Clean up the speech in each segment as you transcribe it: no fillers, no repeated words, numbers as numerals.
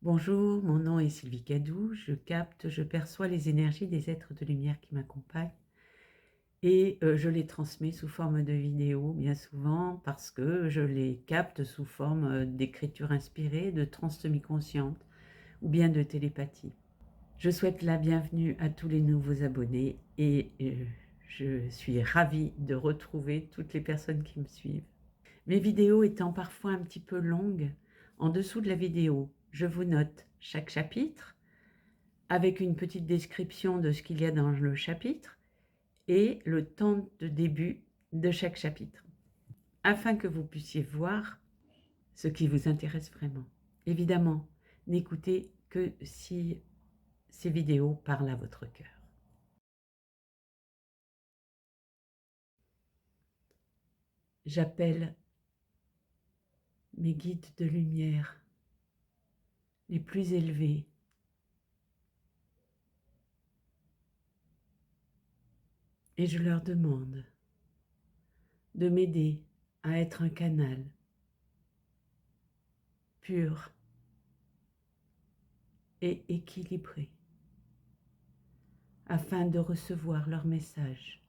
Bonjour, mon nom est Sylvie Cadou, je capte, je perçois les énergies des êtres de lumière qui m'accompagnent et je les transmets sous forme de vidéos bien souvent parce que je les capte sous forme d'écriture inspirée, de transtomie consciente ou bien de télépathie. Je souhaite la bienvenue à tous les nouveaux abonnés et je suis ravie de retrouver toutes les personnes qui me suivent. Mes vidéos étant parfois un petit peu longues, en dessous de la vidéo, je vous note chaque chapitre avec une petite description de ce qu'il y a dans le chapitre et le temps de début de chaque chapitre, afin que vous puissiez voir ce qui vous intéresse vraiment. Évidemment, n'écoutez que si ces vidéos parlent à votre cœur. J'appelle mes guides de lumière les plus élevés et je leur demande de m'aider à être un canal pur et équilibré afin de recevoir leur message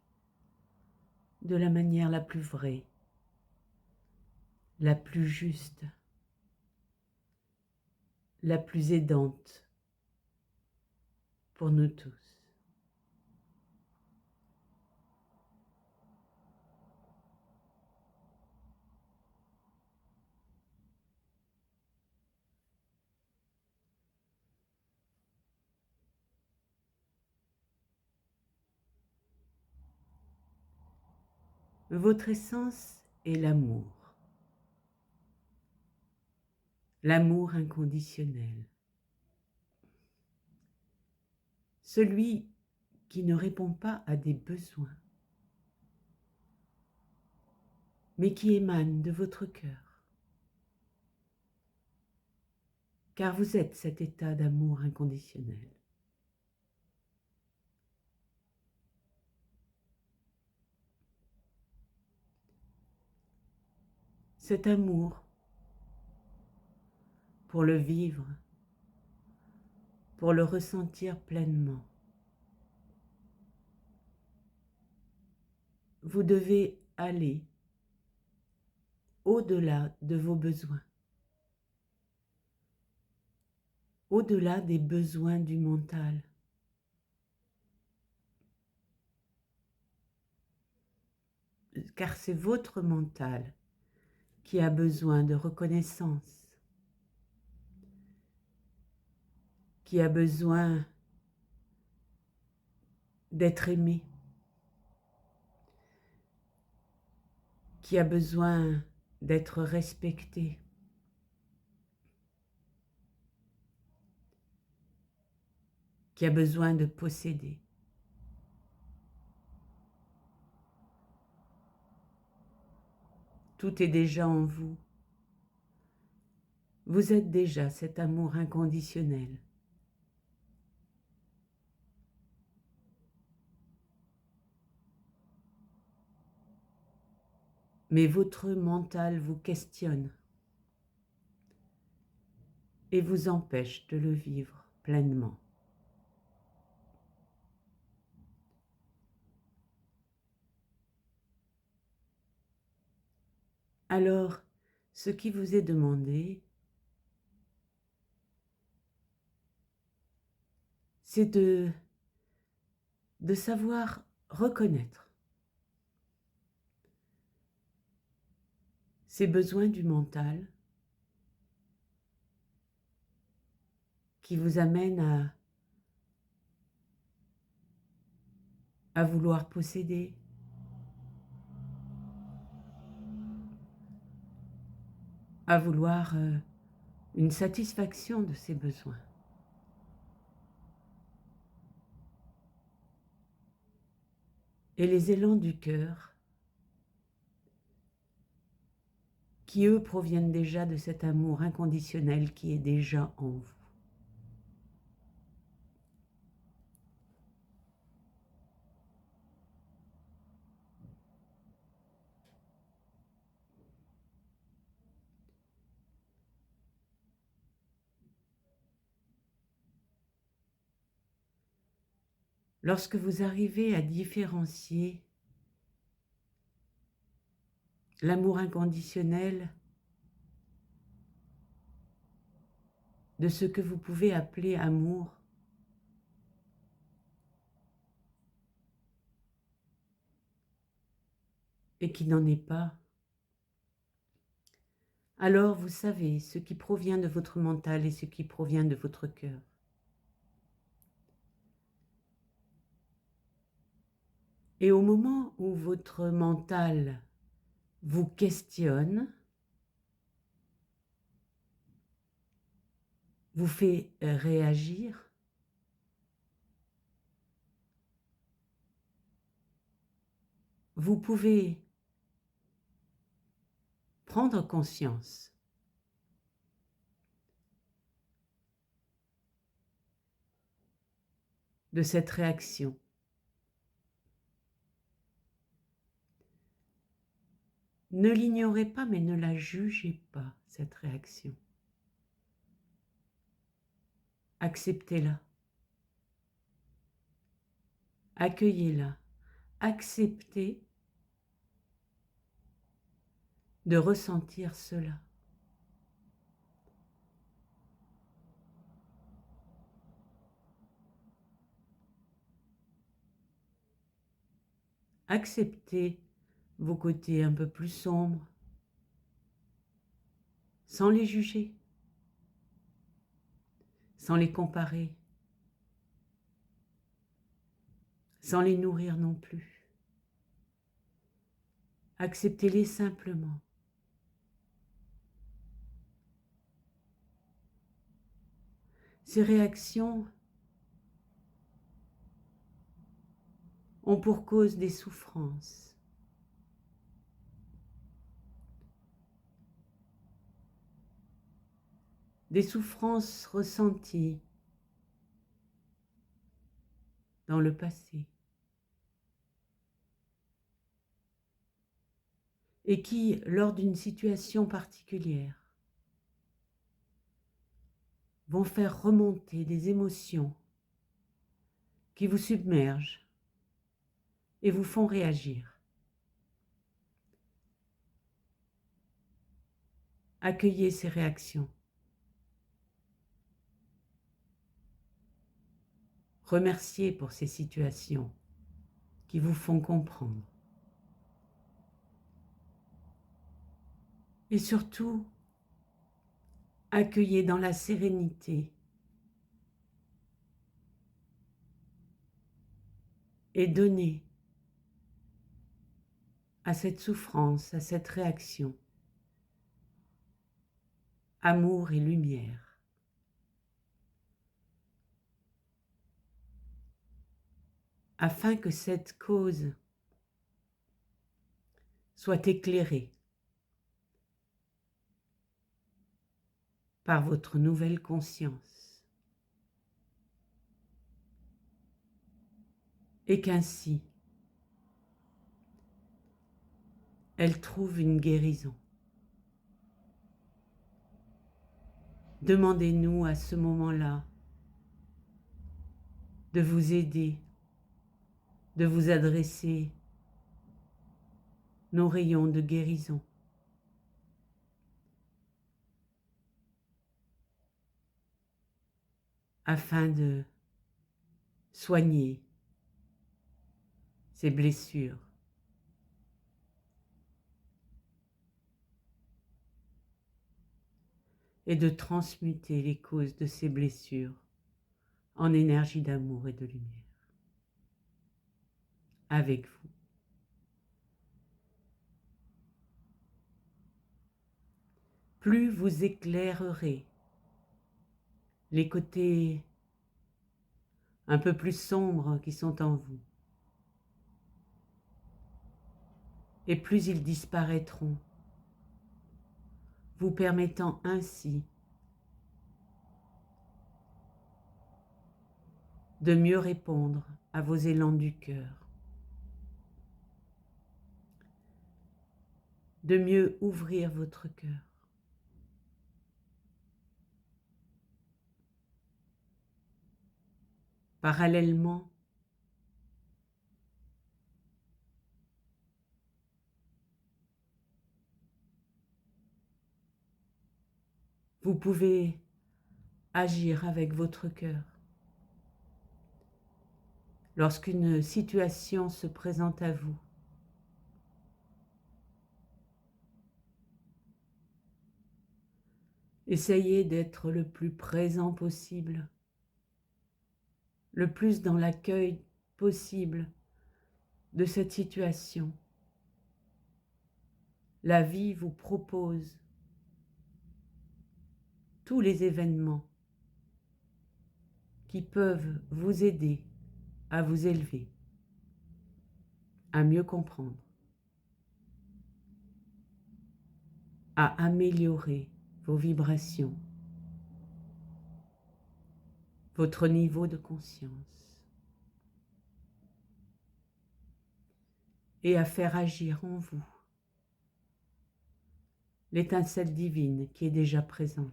de la manière la plus vraie, la plus juste, la plus aidante pour nous tous. Votre essence est l'amour, l'amour inconditionnel, celui qui ne répond pas à des besoins, mais qui émane de votre cœur, car vous êtes cet état d'amour inconditionnel. Cet amour, pour le vivre, pour le ressentir pleinement, vous devez aller au-delà de vos besoins, au-delà des besoins du mental. Car c'est votre mental qui a besoin de reconnaissance, qui a besoin d'être aimé, qui a besoin d'être respecté, qui a besoin de posséder. Tout est déjà en vous. Vous êtes déjà cet amour inconditionnel. Mais votre mental vous questionne et vous empêche de le vivre pleinement. Alors, ce qui vous est demandé, c'est de savoir reconnaître ces besoins du mental qui vous amènent à vouloir posséder, à vouloir une satisfaction de ces besoins. Et les élans du cœur, qui eux proviennent déjà de cet amour inconditionnel qui est déjà en vous. Lorsque vous arrivez à différencier l'amour inconditionnel de ce que vous pouvez appeler amour, et qui n'en est pas, alors vous savez ce qui provient de votre mental et ce qui provient de votre cœur. Et au moment où votre mental vous questionne, vous fait réagir, vous pouvez prendre conscience de cette réaction. Ne l'ignorez pas, mais ne la jugez pas, cette réaction. Acceptez-la. Accueillez-la. Acceptez de ressentir cela. Acceptez vos côtés un peu plus sombres, sans les juger, sans les comparer, sans les nourrir non plus. Acceptez-les simplement. Ces réactions ont pour cause des souffrances. Des souffrances ressenties dans le passé et qui, lors d'une situation particulière, vont faire remonter des émotions qui vous submergent et vous font réagir. Accueillez ces réactions. Remerciez pour ces situations qui vous font comprendre. Et surtout, accueillez dans la sérénité et donnez à cette souffrance, à cette réaction, amour et lumière. Afin que cette cause soit éclairée par votre nouvelle conscience et qu'ainsi elle trouve une guérison. Demandez-nous à ce moment-là de vous aider, de vous adresser nos rayons de guérison. Afin de soigner ces blessures. Et de transmuter les causes de ces blessures en énergie d'amour et de lumière. Avec vous. Plus vous éclairerez les côtés un peu plus sombres qui sont en vous, et plus ils disparaîtront, vous permettant ainsi de mieux répondre à vos élans du cœur, de mieux ouvrir votre cœur. Parallèlement, Vous pouvez agir avec votre cœur. Lorsqu'une situation se présente à vous, essayez d'être le plus présent possible, le plus dans l'accueil possible de cette situation. La vie vous propose tous les événements qui peuvent vous aider à vous élever, à mieux comprendre, à améliorer vos vibrations, votre niveau de conscience et à faire agir en vous l'étincelle divine qui est déjà présente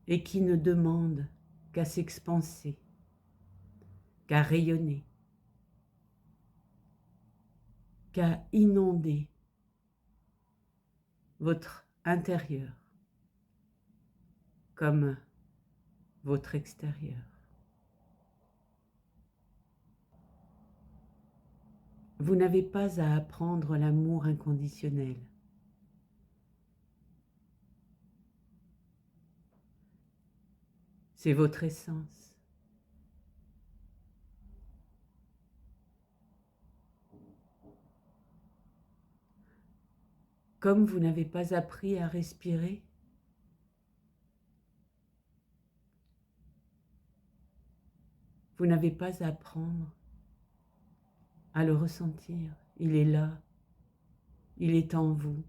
et qui ne demande qu'à s'expanser, qu'à rayonner, qu'à inonder votre intérieur comme votre extérieur. Vous n'avez pas à apprendre l'amour inconditionnel. C'est votre essence. Comme vous n'avez pas appris à respirer, vous n'avez pas à apprendre à le ressentir. Il est là, il est en vous.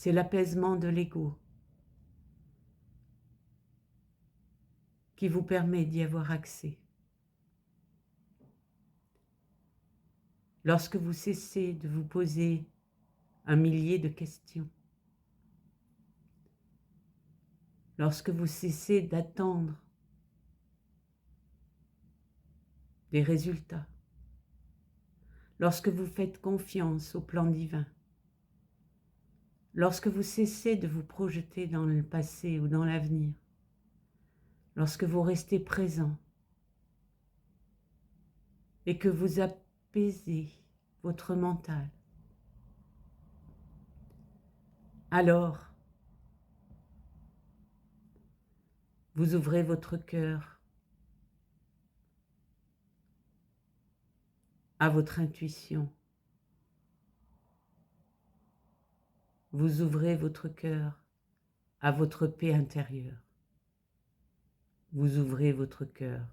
C'est l'apaisement de l'ego qui vous permet d'y avoir accès. Lorsque vous cessez de vous poser un millier de questions, lorsque vous cessez d'attendre des résultats, lorsque vous faites confiance au plan divin, lorsque vous cessez de vous projeter dans le passé ou dans l'avenir, lorsque vous restez présent et que vous apaisez votre mental, alors vous ouvrez votre cœur à votre intuition. Vous ouvrez votre cœur à votre paix intérieure. Vous ouvrez votre cœur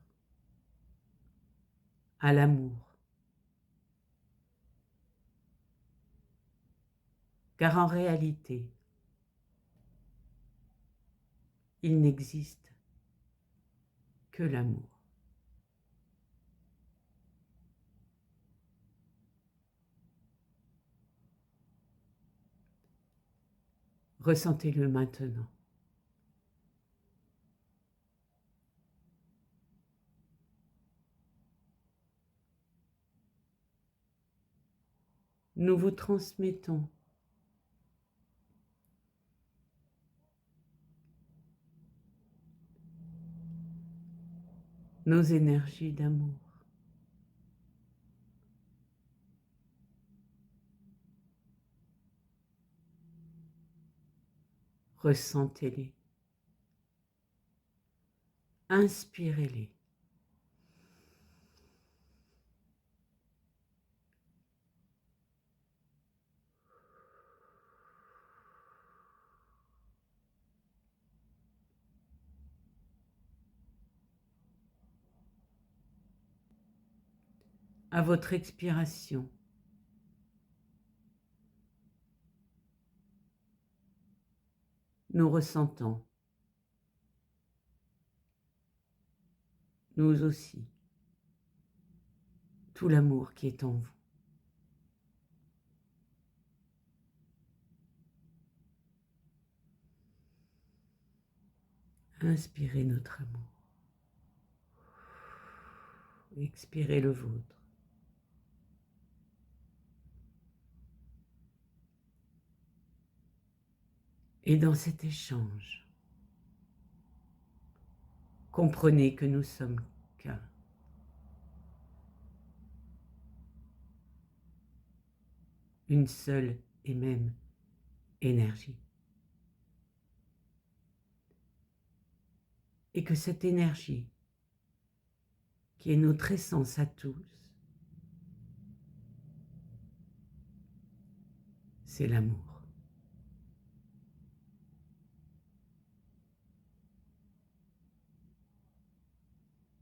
à l'amour. Car en réalité, il n'existe que l'amour. Ressentez-le maintenant. Nous vous transmettons nos énergies d'amour. Ressentez-les. Inspirez-les. À votre expiration, nous ressentons, nous aussi, tout l'amour qui est en vous. Inspirez notre amour expirez le vôtre. Et dans cet échange, comprenez que nous sommes qu'un. Une seule et même énergie. Et que cette énergie, qui est notre essence à tous, c'est l'amour.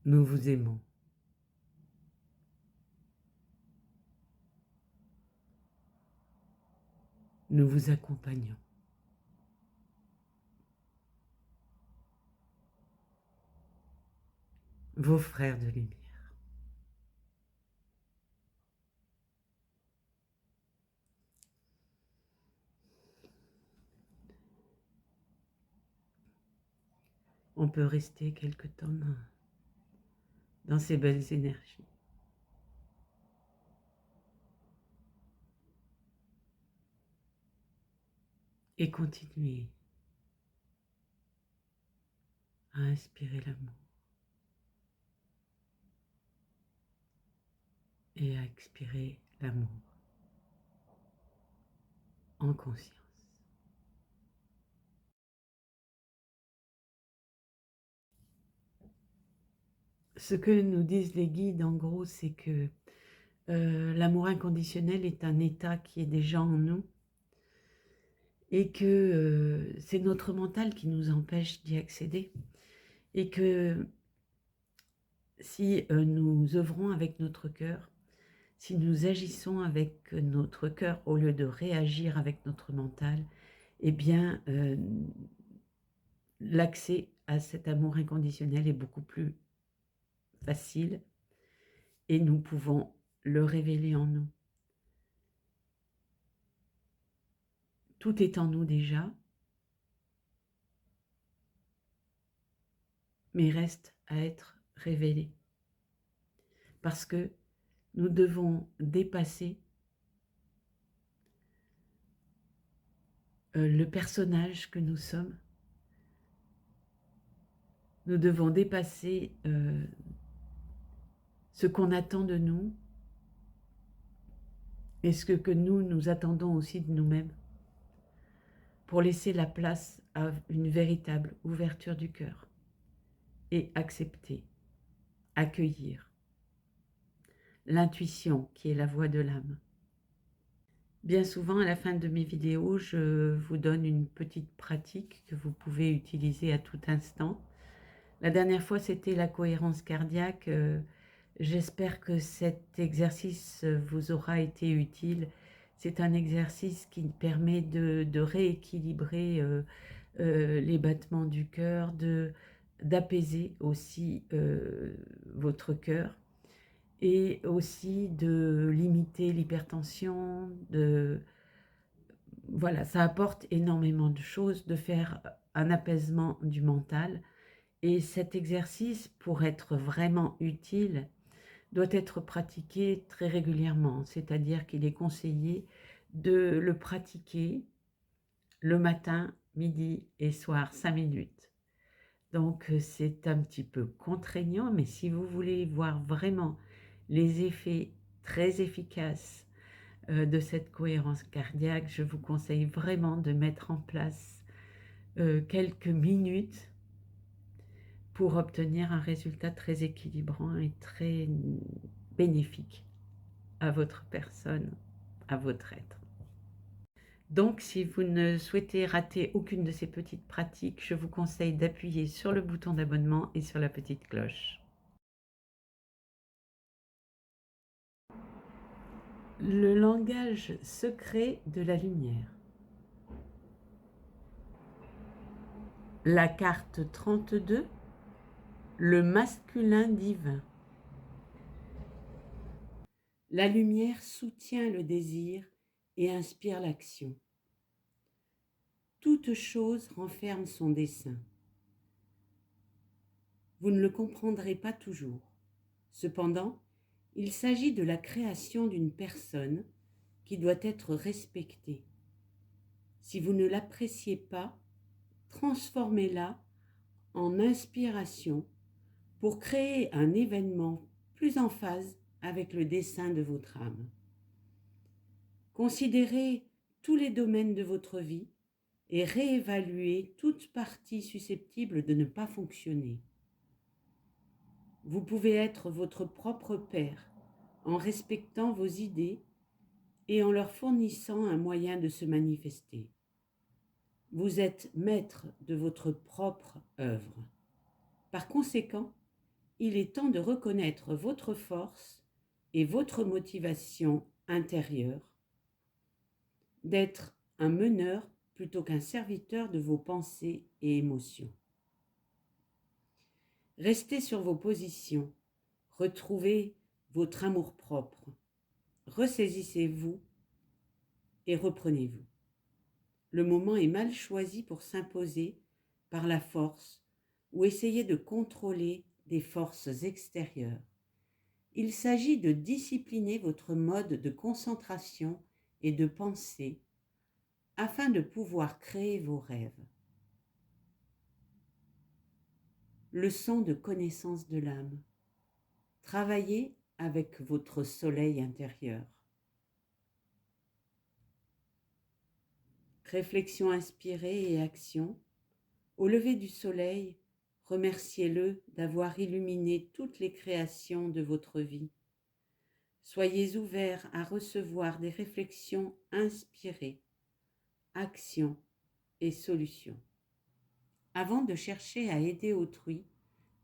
Nous vous aimons. Nous vous accompagnons. Vos frères de lumière. On peut rester quelque temps dans ces belles énergies. Et continuer à inspirer l'amour et à expirer l'amour en conscience. Ce que nous disent les guides, en gros, c'est que l'amour inconditionnel est un état qui est déjà en nous et que c'est notre mental qui nous empêche d'y accéder. Et que si nous œuvrons avec notre cœur, si nous agissons avec notre cœur au lieu de réagir avec notre mental, eh bien, l'accès à cet amour inconditionnel est beaucoup plus facile et nous pouvons le révéler en nous. Tout est en nous déjà, mais reste à être révélé. Parce que nous devons dépasser le personnage que nous sommes. Nous devons dépasser ce qu'on attend de nous et ce que nous attendons aussi de nous-mêmes pour laisser la place à une véritable ouverture du cœur et accepter, accueillir l'intuition qui est la voix de l'âme. Bien souvent, à la fin de mes vidéos, je vous donne une petite pratique que vous pouvez utiliser à tout instant. La dernière fois, c'était la cohérence cardiaque. J'espère que cet exercice vous aura été utile. C'est un exercice qui permet de rééquilibrer les battements du cœur, d'apaiser aussi votre cœur et aussi de limiter l'hypertension. Voilà, ça apporte énormément de choses, de faire un apaisement du mental. Et cet exercice, pour être vraiment utile, doit être pratiqué très régulièrement, c'est-à-dire qu'il est conseillé de le pratiquer le matin, midi et soir, 5 minutes. Donc c'est un petit peu contraignant, mais si vous voulez voir vraiment les effets très efficaces de cette cohérence cardiaque, je vous conseille vraiment de mettre en place quelques minutes pour obtenir un résultat très équilibrant et très bénéfique à votre personne, à votre être. Donc, si vous ne souhaitez rater aucune de ces petites pratiques, je vous conseille d'appuyer sur le bouton d'abonnement et sur la petite cloche. Le langage secret de la lumière. La carte 32, le masculin divin. La lumière soutient le désir et inspire l'action. Toute chose renferme son dessein. Vous ne le comprendrez pas toujours. Cependant, il s'agit de la création d'une personne qui doit être respectée. Si vous ne l'appréciez pas, transformez-la en inspiration pour créer un événement plus en phase avec le dessein de votre âme. Considérez tous les domaines de votre vie et réévaluez toute partie susceptible de ne pas fonctionner. Vous pouvez être votre propre père en respectant vos idées et en leur fournissant un moyen de se manifester. Vous êtes maître de votre propre œuvre. Par conséquent, il est temps de reconnaître votre force et votre motivation intérieure, d'être un meneur plutôt qu'un serviteur de vos pensées et émotions. Restez sur vos positions, retrouvez votre amour-propre, ressaisissez-vous et reprenez-vous. Le moment est mal choisi pour s'imposer par la force ou essayer de contrôler des forces extérieures. Il s'agit de discipliner votre mode de concentration et de pensée afin de pouvoir créer vos rêves. Leçon de connaissance de l'âme. Travaillez avec votre soleil intérieur. Réflexion inspirée et action. Au lever du soleil, remerciez-le d'avoir illuminé toutes les créations de votre vie. Soyez ouverts à recevoir des réflexions inspirées, actions et solutions. Avant de chercher à aider autrui,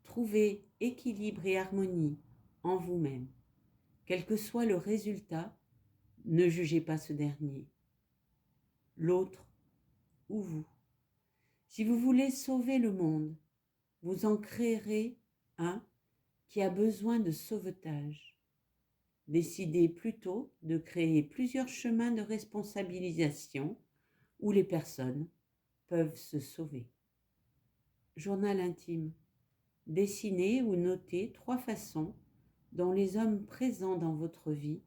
trouvez équilibre et harmonie en vous-même. Quel que soit le résultat, ne jugez pas ce dernier, l'autre ou vous. Si vous voulez sauver le monde, vous en créerez un qui a besoin de sauvetage. Décidez plutôt de créer plusieurs chemins de responsabilisation où les personnes peuvent se sauver. Journal intime. Dessinez ou notez 3 façons dont les hommes présents dans votre vie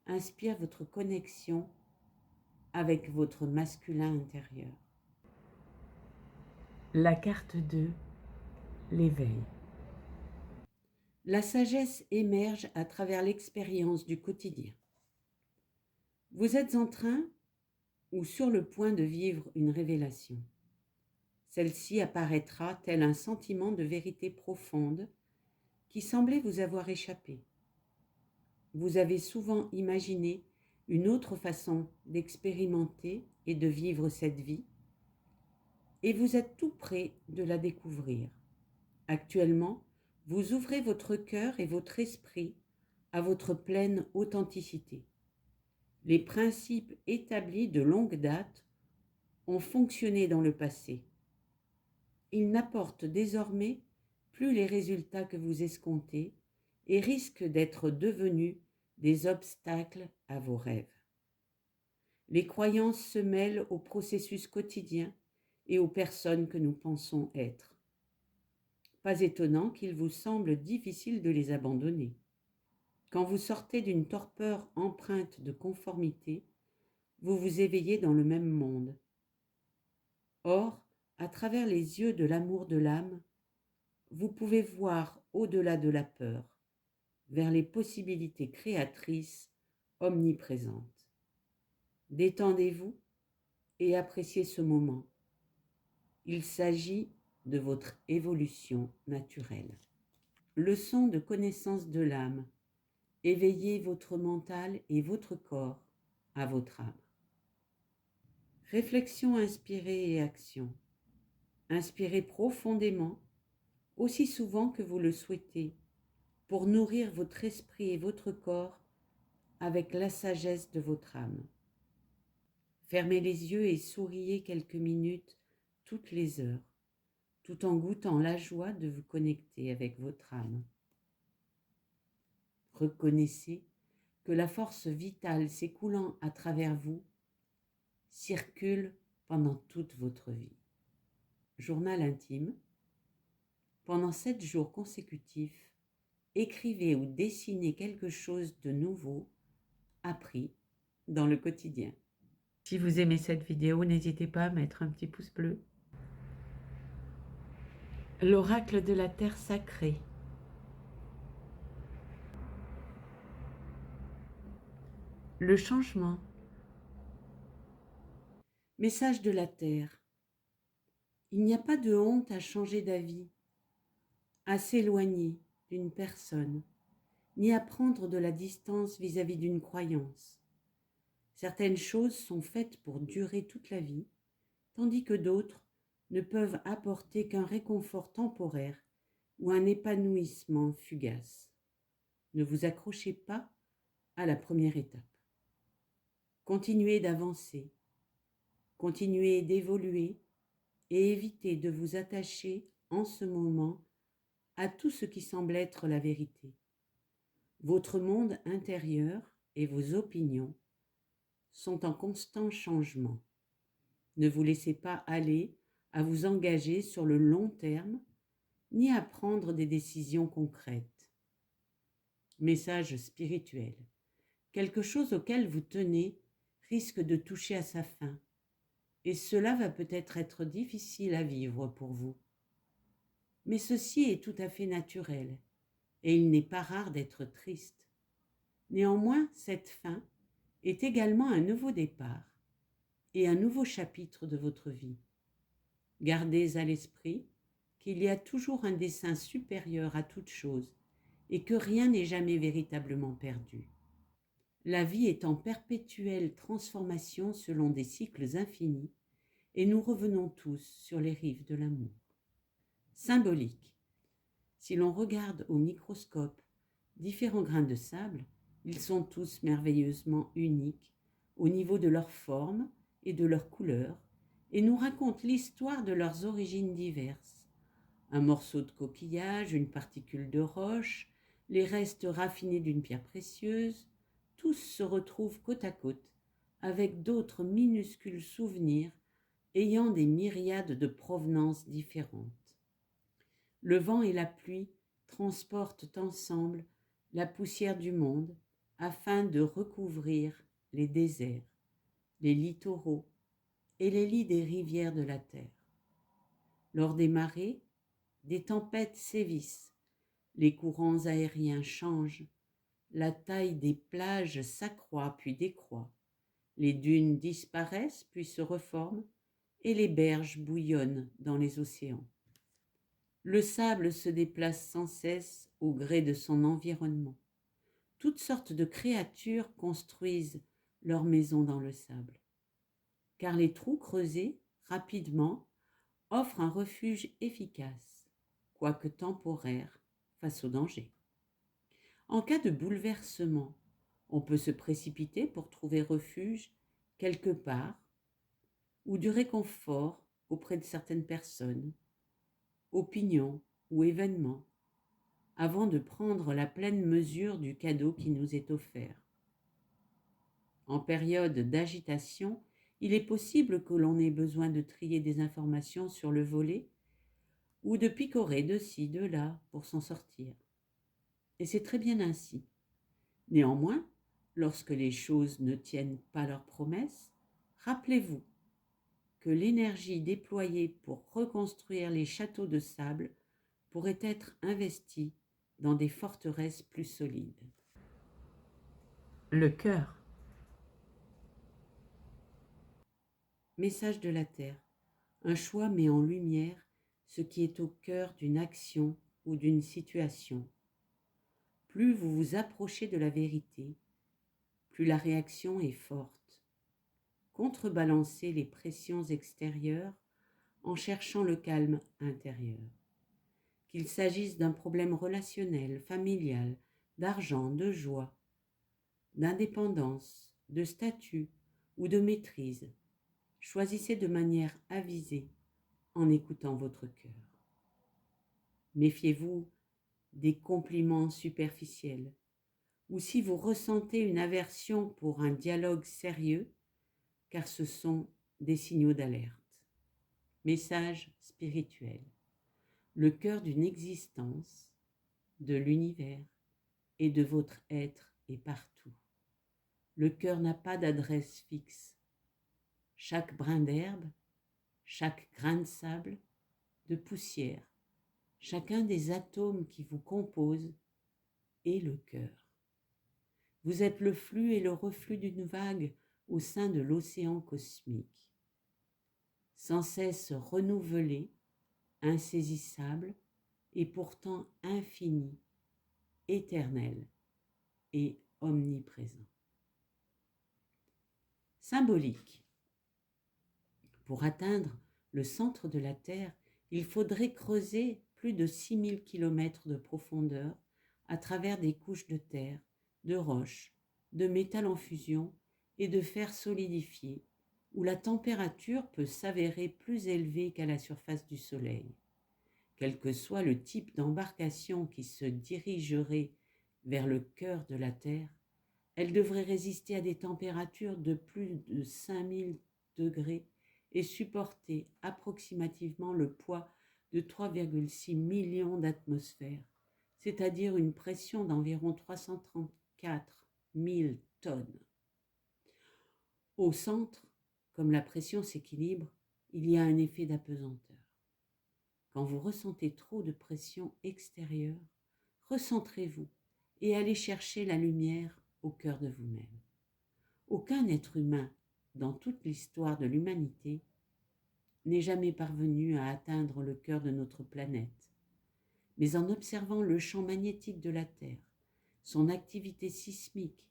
inspirent votre connexion avec votre masculin intérieur. La carte 2, l'éveil. La sagesse émerge à travers l'expérience du quotidien. Vous êtes en train ou sur le point de vivre une révélation. Celle-ci apparaîtra tel un sentiment de vérité profonde qui semblait vous avoir échappé. Vous avez souvent imaginé une autre façon d'expérimenter et de vivre cette vie, et vous êtes tout près de la découvrir. Actuellement, vous ouvrez votre cœur et votre esprit à votre pleine authenticité. Les principes établis de longue date ont fonctionné dans le passé. Ils n'apportent désormais plus les résultats que vous escomptez et risquent d'être devenus des obstacles à vos rêves. Les croyances se mêlent au processus quotidien et aux personnes que nous pensons être. Pas étonnant qu'il vous semble difficile de les abandonner. Quand vous sortez d'une torpeur empreinte de conformité, vous vous éveillez dans le même monde. Or, à travers les yeux de l'amour de l'âme, vous pouvez voir au-delà de la peur, vers les possibilités créatrices omniprésentes. Détendez-vous et appréciez ce moment. Il s'agit de votre évolution naturelle. Leçon de connaissance de l'âme. Éveillez votre mental et votre corps à votre âme. Réflexion inspirée et action. Inspirez profondément, aussi souvent que vous le souhaitez, pour nourrir votre esprit et votre corps avec la sagesse de votre âme. Fermez les yeux et souriez quelques minutes toutes les heures, tout en goûtant la joie de vous connecter avec votre âme. Reconnaissez que la force vitale s'écoulant à travers vous circule pendant toute votre vie. Journal intime. Pendant 7 jours consécutifs, écrivez ou dessinez quelque chose de nouveau appris dans le quotidien. Si vous aimez cette vidéo, n'hésitez pas à mettre un petit pouce bleu. L'oracle de la terre sacrée. Le changement. Message de la terre. Il n'y a pas de honte à changer d'avis, à s'éloigner d'une personne, ni à prendre de la distance vis-à-vis d'une croyance. Certaines choses sont faites pour durer toute la vie, tandis que d'autres ne peuvent apporter qu'un réconfort temporaire ou un épanouissement fugace. Ne vous accrochez pas à la première étape. Continuez d'avancer, continuez d'évoluer et évitez de vous attacher en ce moment à tout ce qui semble être la vérité. Votre monde intérieur et vos opinions sont en constant changement. Ne vous laissez pas aller à vous engager sur le long terme ni à prendre des décisions concrètes. Message spirituel. Quelque chose auquel vous tenez risque de toucher à sa fin, et cela va peut-être être difficile à vivre pour vous. Mais ceci est tout à fait naturel, et il n'est pas rare d'être triste. Néanmoins, cette fin est également un nouveau départ et un nouveau chapitre de votre vie. Gardez à l'esprit qu'il y a toujours un dessein supérieur à toute chose et que rien n'est jamais véritablement perdu. La vie est en perpétuelle transformation selon des cycles infinis et nous revenons tous sur les rives de l'amour. Symbolique. Si l'on regarde au microscope différents grains de sable, ils sont tous merveilleusement uniques au niveau de leur forme et de leur couleur et nous racontent l'histoire de leurs origines diverses. Un morceau de coquillage, une particule de roche, les restes raffinés d'une pierre précieuse, tous se retrouvent côte à côte avec d'autres minuscules souvenirs ayant des myriades de provenances différentes. Le vent et la pluie transportent ensemble la poussière du monde afin de recouvrir les déserts, les littoraux et les lits des rivières de la terre. Lors des marées, des tempêtes sévissent, les courants aériens changent, la taille des plages s'accroît puis décroît, les dunes disparaissent puis se reforment et les berges bouillonnent dans les océans. Le sable se déplace sans cesse au gré de son environnement. Toutes sortes de créatures construisent leurs maisons dans le sable, car les trous creusés rapidement offrent un refuge efficace, quoique temporaire, face au danger. En cas de bouleversement, on peut se précipiter pour trouver refuge quelque part ou du réconfort auprès de certaines personnes, opinions ou événements, avant de prendre la pleine mesure du cadeau qui nous est offert. En période d'agitation, il est possible que l'on ait besoin de trier des informations sur le volet ou de picorer de ci, de là pour s'en sortir. Et c'est très bien ainsi. Néanmoins, lorsque les choses ne tiennent pas leurs promesses, rappelez-vous que l'énergie déployée pour reconstruire les châteaux de sable pourrait être investie dans des forteresses plus solides. Le cœur. Message de la Terre. Un choix met en lumière ce qui est au cœur d'une action ou d'une situation. Plus vous vous approchez de la vérité, plus la réaction est forte. Contrebalancez les pressions extérieures en cherchant le calme intérieur. Qu'il s'agisse d'un problème relationnel, familial, d'argent, de joie, d'indépendance, de statut ou de maîtrise, choisissez de manière avisée en écoutant votre cœur. Méfiez-vous des compliments superficiels ou si vous ressentez une aversion pour un dialogue sérieux, car ce sont des signaux d'alerte. Message spirituel. Le cœur d'une existence de l'univers et de votre être est partout. Le cœur n'a pas d'adresse fixe. Chaque brin d'herbe, chaque grain de sable, de poussière, chacun des atomes qui vous composent est le cœur. Vous êtes le flux et le reflux d'une vague au sein de l'océan cosmique, sans cesse renouvelé, insaisissable et pourtant infini, éternel et omniprésent. Symbolique. Pour atteindre le centre de la Terre, il faudrait creuser plus de 6000 km de profondeur à travers des couches de terre, de roches, de métal en fusion et de fer solidifié, où la température peut s'avérer plus élevée qu'à la surface du Soleil. Quel que soit le type d'embarcation qui se dirigerait vers le cœur de la Terre, elle devrait résister à des températures de plus de 5000 degrés et supporter approximativement le poids de 3,6 millions d'atmosphères, c'est-à-dire une pression d'environ 334 000 tonnes. Au centre, comme la pression s'équilibre, il y a un effet d'apesanteur. Quand vous ressentez trop de pression extérieure, recentrez-vous et allez chercher la lumière au cœur de vous-même. Aucun être humain, dans toute l'histoire de l'humanité, n'est jamais parvenu à atteindre le cœur de notre planète. Mais en observant le champ magnétique de la Terre, son activité sismique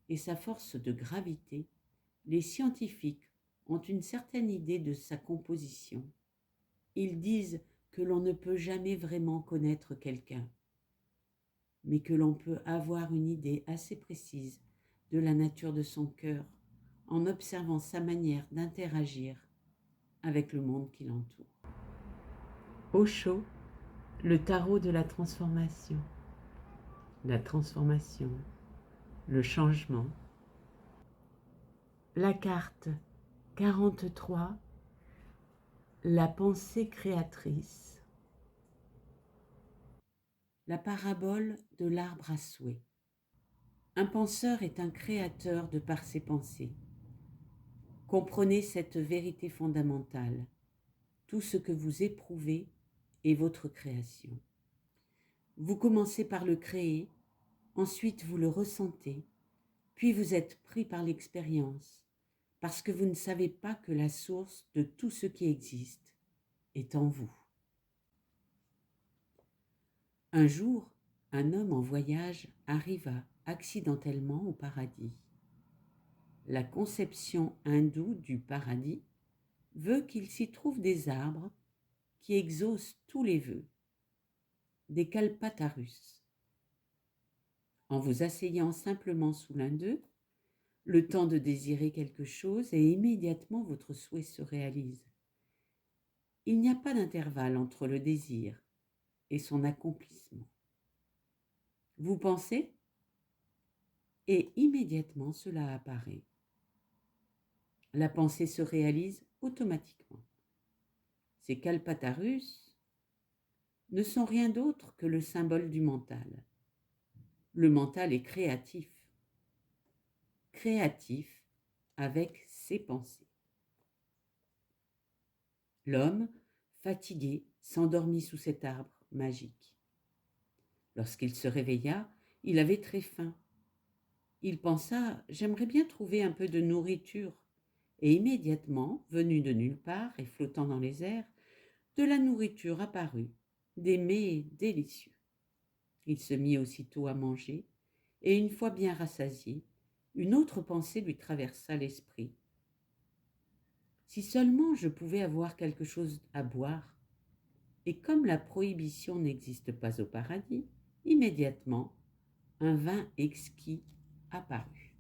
et sa force de gravité, les scientifiques ont une certaine idée de sa composition. Ils disent que l'on ne peut jamais vraiment connaître quelqu'un, mais que l'on peut avoir une idée assez précise de la nature de son cœur en observant sa manière d'interagir avec le monde qui l'entoure. Osho, le tarot de la transformation, le changement. La carte 43, la pensée créatrice. La parabole de l'arbre à souhait. Un penseur est un créateur de par ses pensées. Comprenez cette vérité fondamentale. Tout ce que vous éprouvez est votre création. Vous commencez par le créer, ensuite vous le ressentez, puis vous êtes pris par l'expérience, parce que vous ne savez pas que la source de tout ce qui existe est en vous. Un jour, un homme en voyage arriva accidentellement au paradis. La conception hindoue du paradis veut qu'il s'y trouve des arbres qui exaucent tous les vœux, des kalpatarus. En vous asseyant simplement sous l'un d'eux, le temps de désirer quelque chose et immédiatement votre souhait se réalise. Il n'y a pas d'intervalle entre le désir et son accomplissement. Vous pensez et immédiatement cela apparaît. La pensée se réalise automatiquement. Ces kalpatarus ne sont rien d'autre que le symbole du mental. Le mental est créatif avec ses pensées. L'homme, fatigué, s'endormit sous cet arbre magique. Lorsqu'il se réveilla, il avait très faim. Il pensa « J'aimerais bien trouver un peu de nourriture ». Et immédiatement, venu de nulle part et flottant dans les airs, de la nourriture apparut, des mets délicieux. Il se mit aussitôt à manger, et une fois bien rassasié, une autre pensée lui traversa l'esprit. Si seulement je pouvais avoir quelque chose à boire. Et comme la prohibition n'existe pas au paradis, immédiatement, un vin exquis apparut.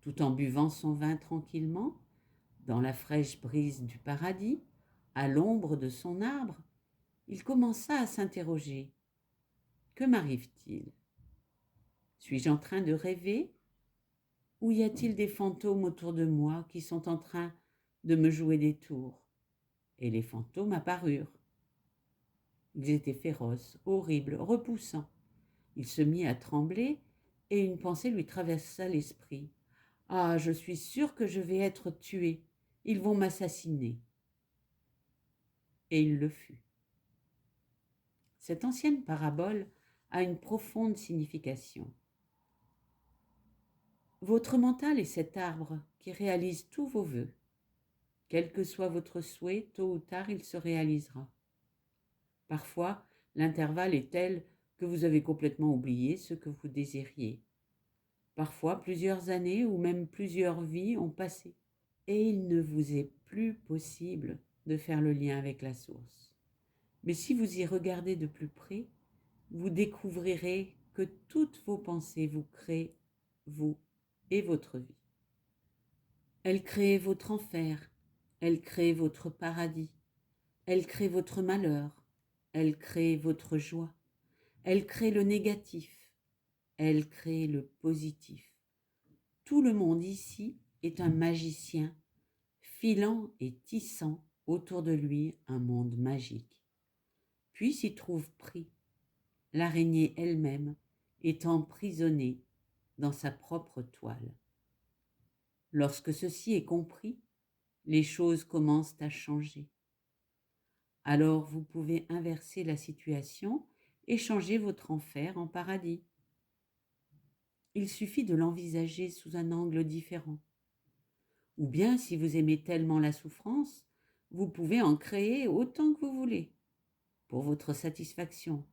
Tout en buvant son vin tranquillement, dans la fraîche brise du paradis, à l'ombre de son arbre, il commença à s'interroger. Que m'arrive-t-il? Suis-je en train de rêver? Ou y a-t-il des fantômes autour de moi qui sont en train de me jouer des tours? Et les fantômes apparurent. Ils étaient féroces, horribles, repoussants. Il se mit à trembler et une pensée lui traversa l'esprit. « Ah, je suis sûr que je vais être tué. Ils vont m'assassiner. » Et il le fut. Cette ancienne parabole a une profonde signification. Votre mental est cet arbre qui réalise tous vos vœux. Quel que soit votre souhait, tôt ou tard, il se réalisera. Parfois, l'intervalle est tel que vous avez complètement oublié ce que vous désiriez. Parfois, plusieurs années ou même plusieurs vies ont passé et il ne vous est plus possible de faire le lien avec la source. Mais si vous y regardez de plus près, vous découvrirez que toutes vos pensées vous créent, vous et votre vie. Elles créent votre enfer, elles créent votre paradis, elles créent votre malheur, elles créent votre joie, elles créent le négatif, elles créent le positif. Tout le monde ici est un magicien, filant et tissant autour de lui un monde magique. Puis s'y trouve pris, l'araignée elle-même est emprisonnée dans sa propre toile. Lorsque ceci est compris, les choses commencent à changer. Alors vous pouvez inverser la situation et changer votre enfer en paradis. Il suffit de l'envisager sous un angle différent. Ou bien, si vous aimez tellement la souffrance, vous pouvez en créer autant que vous voulez, pour votre satisfaction.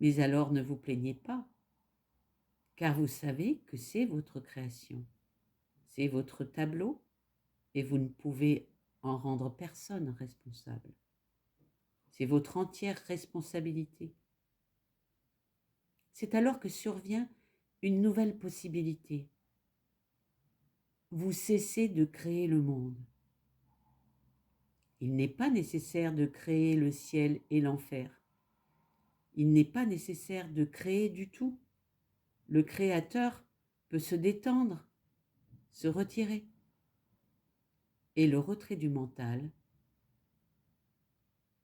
Mais alors ne vous plaignez pas, car vous savez que c'est votre création. C'est votre tableau et vous ne pouvez en rendre personne responsable. C'est votre entière responsabilité. C'est alors que survient une nouvelle possibilité. Vous cessez de créer le monde. Il n'est pas nécessaire de créer le ciel et l'enfer. Il n'est pas nécessaire de créer du tout. Le créateur peut se détendre, se retirer. Et le retrait du mental,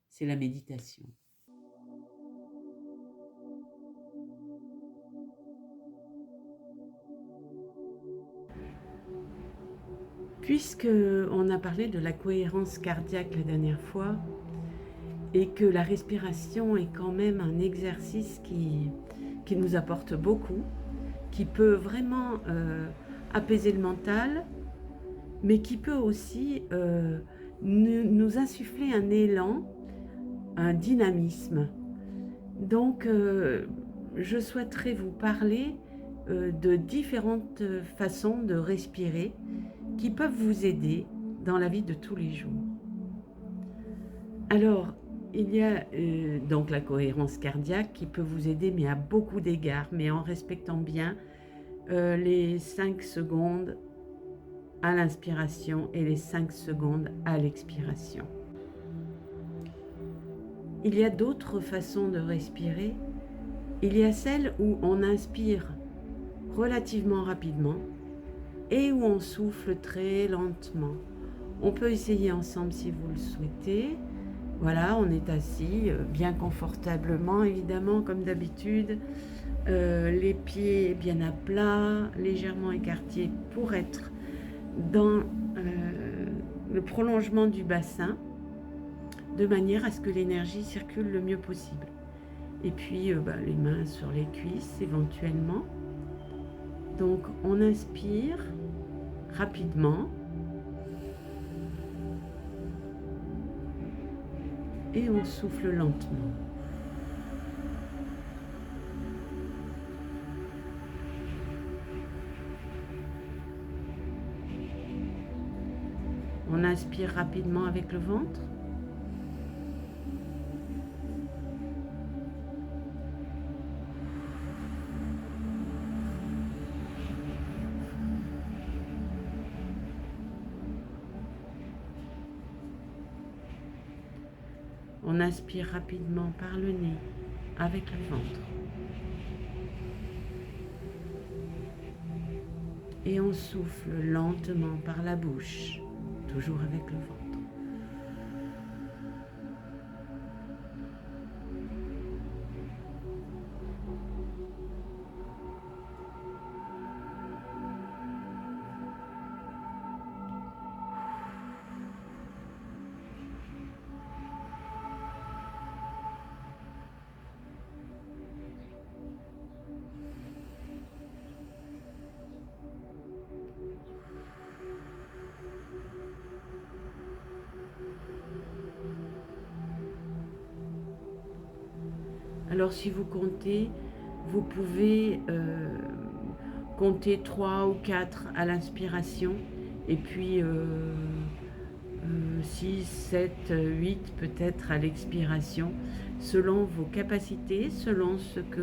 c'est la méditation. Puisqu'on a parlé de la cohérence cardiaque la dernière fois, et que la respiration est quand même un exercice qui nous apporte beaucoup, qui peut vraiment apaiser le mental, mais qui peut aussi nous insuffler un élan, un dynamisme. Donc, je souhaiterais vous parler de différentes façons de respirer qui peuvent vous aider dans la vie de tous les jours. Alors, il y a donc la cohérence cardiaque qui peut vous aider, mais à beaucoup d'égards, mais en respectant bien les 5 secondes à l'inspiration et les 5 secondes à l'expiration. Il y a d'autres façons de respirer. Il y a celle où on inspire relativement rapidement et où on souffle très lentement. On peut essayer ensemble si vous le souhaitez. Voilà, on est assis bien confortablement, évidemment, comme d'habitude. Les pieds bien à plat, légèrement écartés pour être dans le prolongement du bassin, de manière à ce que l'énergie circule le mieux possible. Et puis les mains sur les cuisses éventuellement. Donc on inspire rapidement et on souffle lentement. On inspire rapidement avec le ventre. On inspire rapidement par le nez avec le ventre. Et on souffle lentement par la bouche, toujours avec le ventre. Alors si vous comptez, vous pouvez compter 3 ou 4 à l'inspiration et puis 6, 7, 8 peut-être à l'expiration, selon vos capacités, selon ce que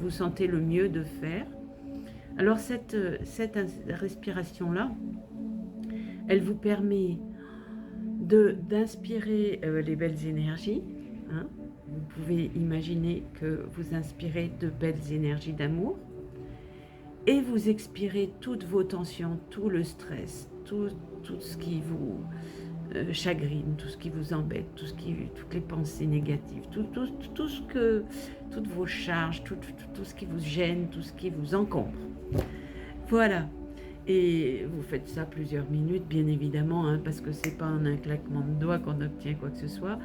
vous sentez le mieux de faire. Alors cette respiration-là, elle vous permet d'inspirer les belles énergies. Hein. Vous pouvez imaginer que vous inspirez de belles énergies d'amour et vous expirez toutes vos tensions, tout le stress, tout ce qui vous chagrine, tout ce qui vous embête, toutes les pensées négatives, toutes vos charges, tout ce qui vous gêne, tout ce qui vous encombre. Voilà. Et vous faites ça plusieurs minutes, bien évidemment, hein, parce que c'est pas en un claquement de doigts qu'on obtient quoi que ce soit,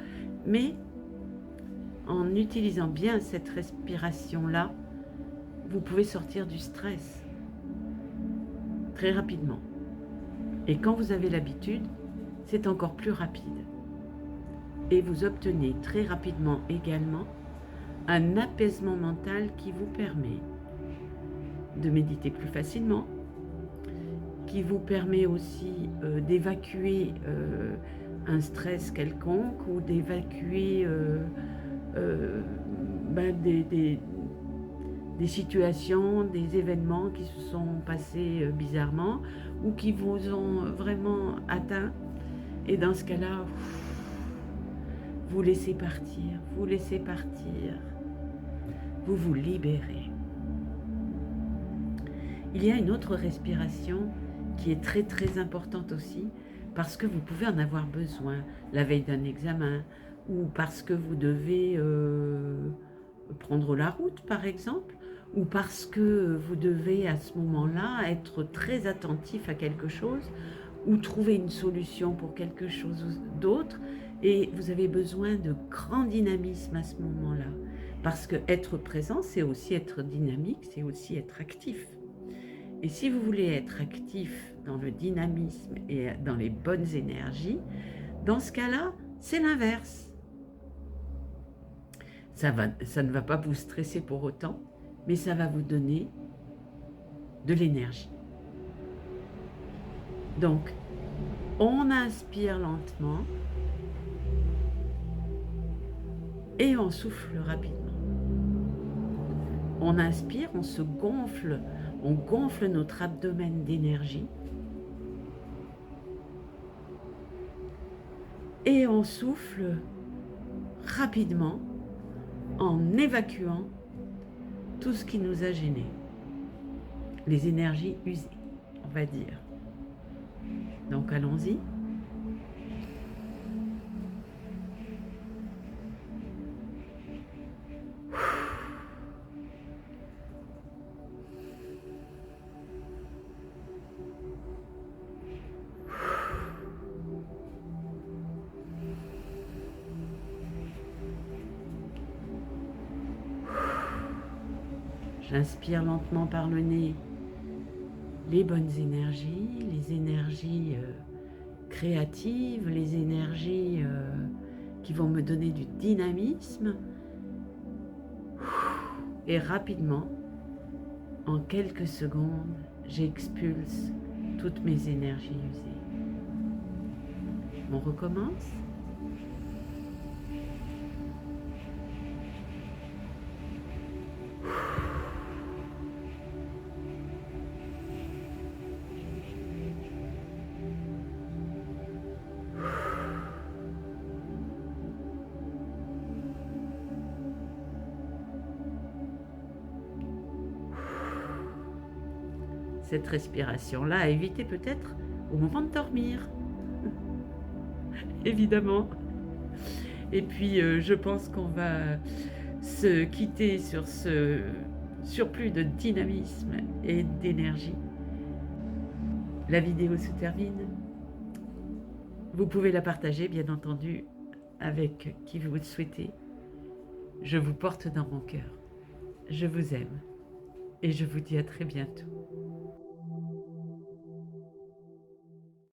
mais en utilisant bien cette respiration-là, vous pouvez sortir du stress très rapidement. Et quand vous avez l'habitude, c'est encore plus rapide. Et vous obtenez très rapidement également un apaisement mental qui vous permet de méditer plus facilement, qui vous permet aussi d'évacuer un stress quelconque ou d'évacuer des situations, des événements qui se sont passés bizarrement ou qui vous ont vraiment atteint. Et dans ce cas-là, vous laissez partir, vous vous libérez. Il y a une autre respiration qui est très très importante aussi, parce que vous pouvez en avoir besoin la veille d'un examen, ou parce que vous devez prendre la route par exemple, ou parce que vous devez à ce moment-là être très attentif à quelque chose, ou trouver une solution pour quelque chose d'autre, et vous avez besoin de grand dynamisme à ce moment-là, parce que être présent, c'est aussi être dynamique, c'est aussi être actif. Et si vous voulez être actif dans le dynamisme et dans les bonnes énergies, dans ce cas-là, c'est l'inverse. Ça ne va pas vous stresser pour autant, mais ça va vous donner de l'énergie. Donc, on inspire lentement et on souffle rapidement. On inspire, on se gonfle, on gonfle notre abdomen d'énergie et on souffle rapidement en évacuant tout ce qui nous a gênés, les énergies usées, on va dire. Donc allons-y. J'inspire lentement par le nez les bonnes énergies, les énergies créatives, les énergies qui vont me donner du dynamisme. Et rapidement, en quelques secondes, j'expulse toutes mes énergies usées. On recommence. Cette respiration-là à éviter peut-être au moment de dormir. Évidemment. Et puis, je pense qu'on va se quitter sur ce surplus de dynamisme et d'énergie. La vidéo se termine. Vous pouvez la partager, bien entendu, avec qui vous le souhaitez. Je vous porte dans mon cœur. Je vous aime et je vous dis à très bientôt.